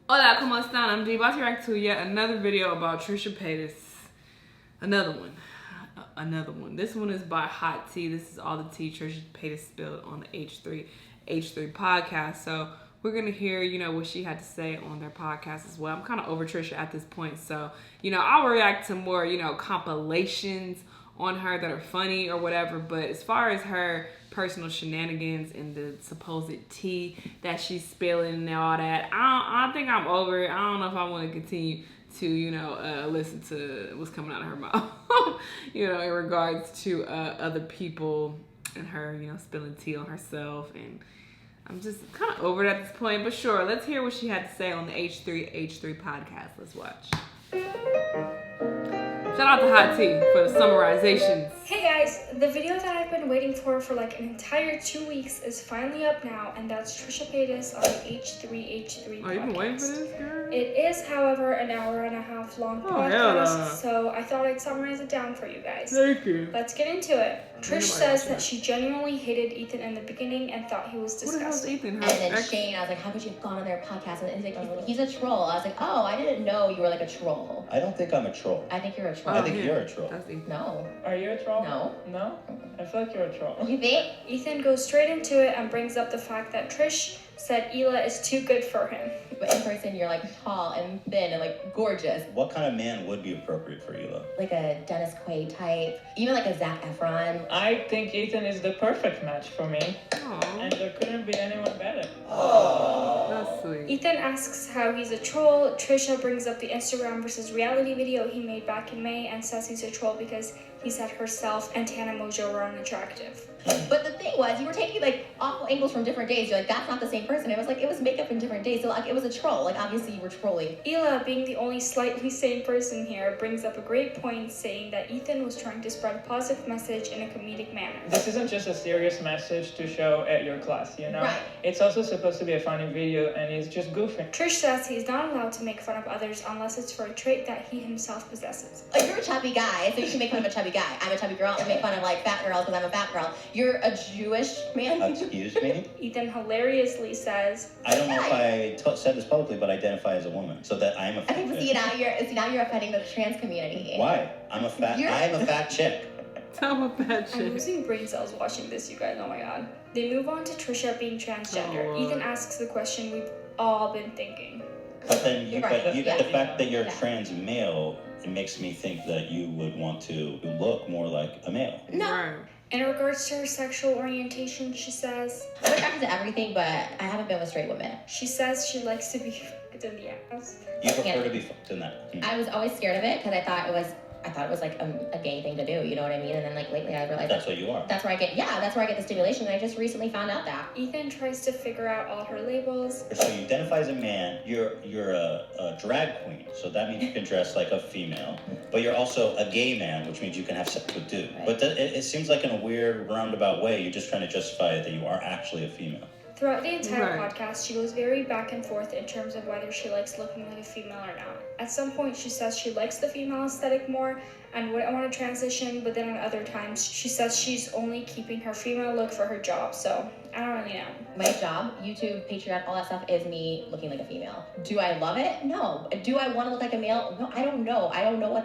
Hola, ¿cómo están? I'm Dee, about to react to yet another video about Trisha Paytas. Another one. This one is by Hot Tea. This is all the tea Trisha Paytas spilled on the H3H3 podcast. So we're going to hear, what she had to say on their podcast as well. I'm kind of over Trisha at this point. So, I'll react to more, compilations on her that are funny or whatever. But as far as her personal shenanigans and the supposed tea that she's spilling and all that, I think I'm over it. I don't know if I want to continue to, listen to what's coming out of her mouth, in regards to other people and her, spilling tea on herself. And I'm just kind of over it at this point. But sure, let's hear what she had to say on the H3H3 podcast. Let's watch. Shout out to Hot Tea for the summarizations. Hey guys, the video that I've been waiting for like an entire 2 weeks is finally up now, and that's Trisha Paytas on the H3H3 podcast. Oh, you've been waiting for this, girl? It is, however, an hour and a half long podcast, so I thought I'd summarize it down for you guys. Thank you. Let's get into it. Trish says that she genuinely hated Ethan in the beginning and thought he was disgusting. What the hell is Ethan? And then Shane, I was like, how could you have gone on their podcast? And he's like, he's a troll. I was like, oh, I didn't know you were like a troll. I don't think I'm a troll. I think you're a troll. I think you're a troll. That's Ethan. No. Are you a troll? No. No? I feel like you're a troll. You think? Ethan goes straight into it and brings up the fact that Trish said Hila is too good for him. But in person, you're like tall and thin and like gorgeous. What kind of man would be appropriate for Hila? Like a Dennis Quaid type, even like a Zac Efron. I think Ethan is the perfect match for me. Aww. And there couldn't be anyone better. That's sweet. Ethan asks how he's a troll. Trisha brings up the Instagram versus reality video he made back in May and says he's a troll because he said herself and Tana Mojo were unattractive. But the thing was, you were taking like awful angles from different days. You're like, that's not the same person. It was like, it was makeup in different days. So like, it was a troll. Like, obviously you were trolling. Hila, being the only slightly sane person here, brings up a great point, saying that Ethan was trying to spread a positive message in a comedic manner. This isn't just a serious message to show at your class, Right. It's also supposed to be a funny video, and he's just goofing. Trish says he's not allowed to make fun of others unless it's for a trait that he himself possesses. Like, you're a chubby guy, so you should make fun of a chubby guy. I'm a chubby girl, and make fun of like fat girls because I'm a fat girl. You're a Jewish man. Excuse me? Ethan hilariously says, I don't know if I said this publicly, but identify as a woman, so that I'm a fat Okay, but now you're offending the trans community. Why? I'm a fat chick. Tell a bad I'm shit. losing brain cells watching this, you guys. Oh my god. They move on to Trisha being transgender. Oh, Ethan asks the question we've all been thinking. But then You're right. the fact that you're Yeah. trans male, it makes me think that you would want to look more like a male. No. Right. In regards to her sexual orientation, she says, I'm attracted to everything, but I haven't been with straight women. she says she likes to be fucked in the ass. You prefer to be fucked in that. I was always scared of it because I thought it was like a gay thing to do, you know what I mean? And then like lately I realized That's what you are. that's where I get the stimulation, and I just recently found out that. Ethan tries to figure out all her labels. So you identify as a man, you're a drag queen, so that means you can dress like a female, but you're also a gay man, which means you can have sex with dude. Right. But it seems like in a weird roundabout way, you're just trying to justify that you are actually a female. Throughout the entire Right. podcast, she goes very back and forth in terms of whether she likes looking like a female or not. At some point, she says she likes the female aesthetic more and wouldn't want to transition, but then at other times, she says she's only keeping her female look for her job, so I don't really know. My job, YouTube, Patreon, all that stuff is me looking like a female. Do I love it? No. Do I want to look like a male? No, I don't know. I don't know what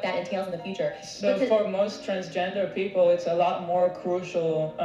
that entails in the future. So for most transgender people, it's a lot more crucial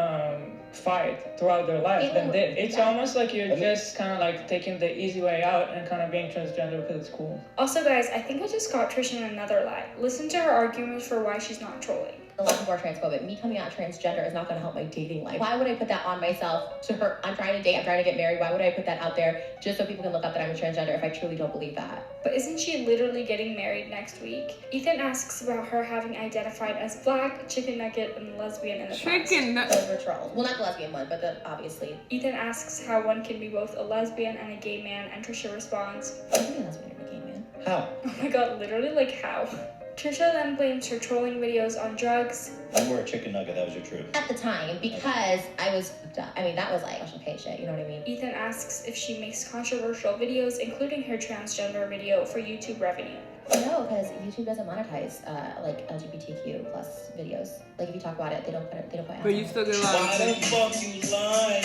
fight throughout their life than this. It's almost like you're just kind of like taking the easy way out and kind of being transgender because it's cool. Also, guys, I think I just got Trisha in another lie. Listen to her arguments for why she's not trolling. A lot of people are transphobic. Me coming out transgender is not going to help my dating life. Why would I put that on myself to her? I'm trying to date, I'm trying to get married. Why would I put that out there just so people can look up that I'm a transgender if I truly don't believe that? But isn't she literally getting married next week? Ethan asks about her having identified as black, chicken nugget, and lesbian in the past. Chicken nut. Those were trolls. Well, not the lesbian one, but obviously. Ethan asks how one can be both a lesbian and a gay man, and Trisha responds, I'm a lesbian and a gay man. How? oh my god, literally, like how? Trisha then blames her trolling videos on drugs. You were a chicken nugget, that was your truth. At the time, because that was like special pay shit, you know what I mean? Ethan asks if she makes controversial videos, including her transgender video, for YouTube revenue. No, because YouTube doesn't monetize like LGBTQ plus videos. Like if you talk about it, they don't put ads. But you still get a lot of Why the fuck you lying?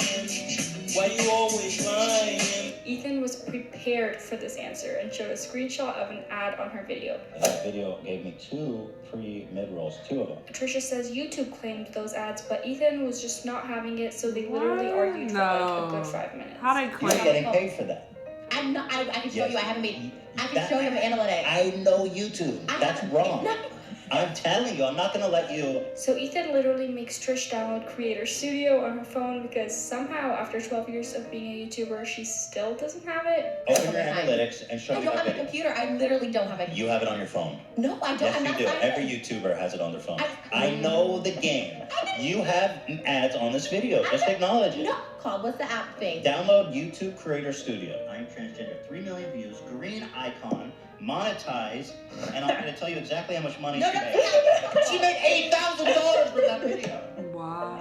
Why you always lying? Ethan was prepared for this answer and showed a screenshot of an ad on her video. That video gave me 2 free mid-rolls, 2 of them. Trisha says YouTube claimed those ads, but Ethan was just not having it, so they literally argued for like a good 5 minutes. How they You're claim? getting paid for that. I'm not. I can show Yes. you. I haven't made. I can show you my analytics. I know YouTube. That's wrong. No. I'm telling you, I'm not gonna let you. So Ethan literally makes Trish download Creator Studio on her phone because somehow after 12 years of being a YouTuber, she still doesn't have it. Open your analytics and show I me don't that have a video. computer. I literally don't have a. You have it on your phone. No, I don't. Yes, I'm you not do. signed Every in. YouTuber has it on their phone. I know the game. You have ads on this video. Just acknowledge it. No, called. What's the app thing? Download YouTube Creator Studio. I'm transgender. 3 million views. Green icon. Monetize. And I'm going to tell you exactly how much money No, she no, made. She made $8,000 for that video. Wow.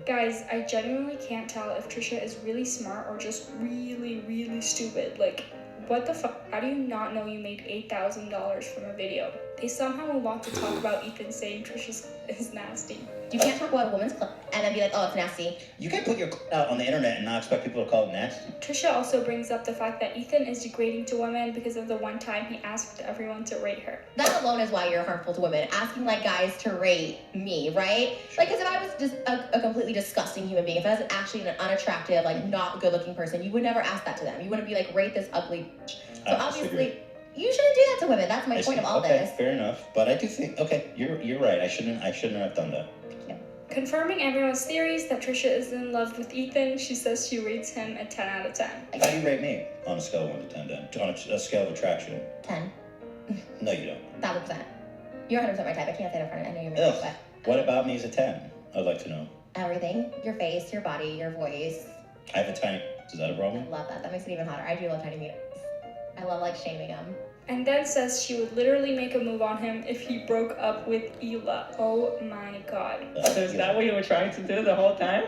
Guys, I genuinely can't tell if Trisha is really smart or just really, really stupid. Like, what the fuck? How do you not know you made $8,000 from a video? They somehow want to talk about Ethan saying Trisha is nasty. You can't talk about a woman's clothes and then be like, oh, it's nasty. You can't put your out on the internet and not expect people to call it nasty. Trisha also brings up the fact that Ethan is degrading to women because of the one time he asked everyone to rate her. That alone is why you're harmful to women. Asking like guys to rate me, right? Like, because if I was just a completely disgusting human being, if I was actually an unattractive, like not good looking person, you would never ask that to them. You wouldn't be like, rate this ugly bitch. So obviously, you shouldn't do that to women. That's my point of all this. Fair enough. But I do think, you're right. I shouldn't have done that. Confirming everyone's theories that Trisha is in love with Ethan, she says she rates him a 10 out of 10. How do you rate me on a scale of 1 to 10 then? On a scale of attraction? 10. No, you don't. 1,000%. You're 100% my type. I can't say that for I know you're my type, but What about me is a 10? I'd like to know. everything. Your face, your body, your voice. I have a tiny... Is that a I problem? love that. That makes it even hotter. I do love tiny meat. I love like shaming them. And then says she would literally make a move on him if he broke up with Hila. Oh my god. So is that what you were trying to do the whole time?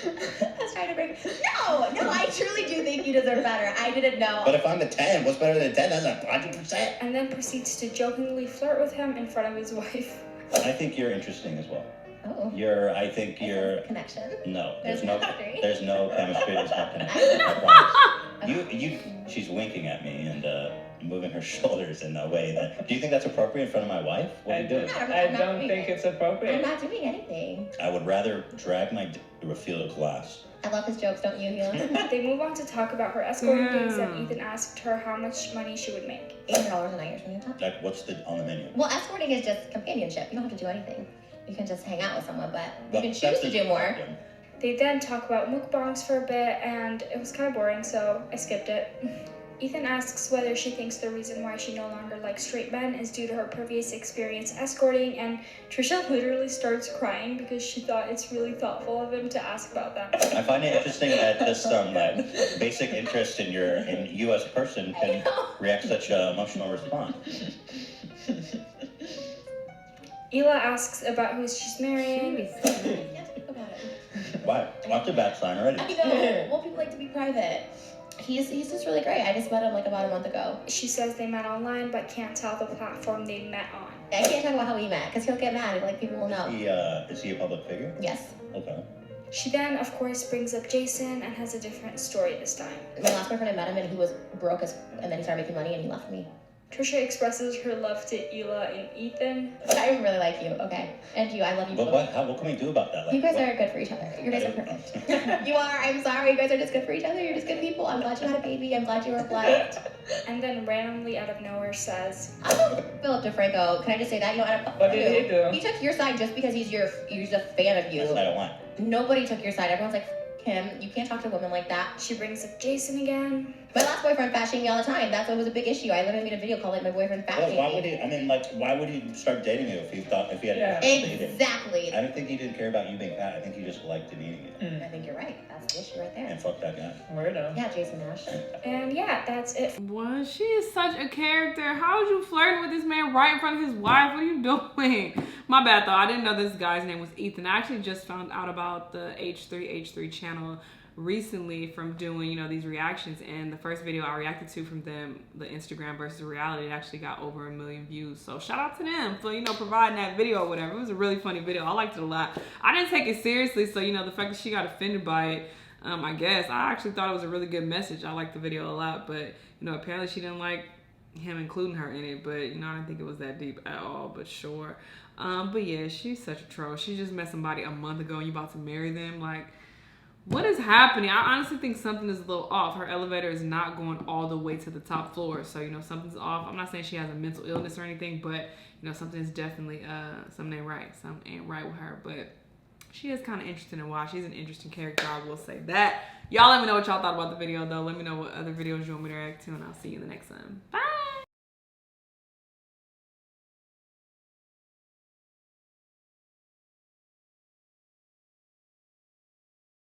I was trying to break. No, I truly do think you deserve better. I didn't know. But if I'm a 10, what's better than a 10? That's a 100%. And then proceeds to jokingly flirt with him in front of his wife. I think you're interesting as well. Oh. I think you're... Connection. No, There's no chemistry. There's no chemistry. There's no connection. I promise. She's winking at me and moving her shoulders in a way that... Do you think that's appropriate in front of my wife? What are you doing? I don't think it's appropriate. I'm not doing anything. I would rather drag my dick through a field of glass. I love his jokes, don't you, Hila? They move on to talk about her escorting days, and Ethan asked her how much money she would make. $800 a night or something like that. Like, what's on the menu? Well, escorting is just companionship. You don't have to do anything. You can just hang out with someone, but you Well, can choose that's to the do more. problem. They then talk about mukbangs for a bit, and it was kind of boring, so I skipped it. Ethan asks whether she thinks the reason why she no longer likes straight men is due to her previous experience escorting, and Trisha literally starts crying because she thought it's really thoughtful of him to ask about that. I find it interesting that this basic interest in you as a person can react such an emotional response. Hila asks about who she's marrying. You can't speak about it. Why? Watch the back sign already. I know. Well, people like to be private. He's just really great. I just met him like about a month ago. She says they met online, but can't tell the platform they met on. I can't talk about how we met because he'll get mad. Like people will know. Is he a public figure? Yes. Okay. She then, of course, brings up Jason and has a different story this time. My last boyfriend, I met him and he was broke and then he started making money and he left me. Trisha expresses her love to Hila and Ethan. I really like you, okay? And you, I love you. But what can we do about that? Like, You guys what? are good for each other. You guys are perfect. You are. I'm sorry. You guys are just good for each other. You're just good people. I'm glad you had a baby. I'm glad you were blessed. And then randomly out of nowhere says, I love Philip DeFranco. Can I just say that? You know, I don't, What did he do? He took your side just because he's a fan of you. That's what I don't want. Nobody took your side. Everyone's like, Kim, you can't talk to women like that. she brings up Jason again. My last boyfriend fat shamed me all the time. That's what was a big issue. I literally made a video called like my boyfriend fat Well, shamed why me. would he? I mean, why would he start dating you if he had Yeah. dated? Exactly. I don't think he didn't care about you being fat. I think he just liked eating it. I think you're right. That's the issue right there. And fuck that guy. Weirdo. Yeah, Jason Nash. And yeah, that's it. What? She is such a character. How are you flirting with this man right in front of his wife? What are you doing? My bad though. I didn't know this guy's name was Ethan. I actually just found out about the H3H3 channel recently from doing, you know, these reactions, and the first video I reacted to from them, the Instagram versus reality, it actually got over 1 million views. So shout out to them for, you know, providing that video or whatever. It was a really funny video. I liked it a lot. I didn't take it seriously, so, you know, the fact that she got offended by it, I guess, I actually thought it was a really good message. I liked the video a lot, but, you know, apparently she didn't like him including her in it, but, you know, I didn't think it was that deep at all, but sure. But yeah, she's such a troll. She just met somebody a month ago and you about to marry them. Like, what is happening? I honestly think something is a little off. Her elevator is not going all the way to the top floor, so, you know, something's off. I'm not saying she has a mental illness or anything, but, you know, something is definitely, something ain't right. Something ain't right with her, but she is kind of interesting to watch. She's an interesting character, I will say that. Y'all let me know what y'all thought about the video, though. Let me know what other videos you want me to react to, and I'll see you in the next one. Bye!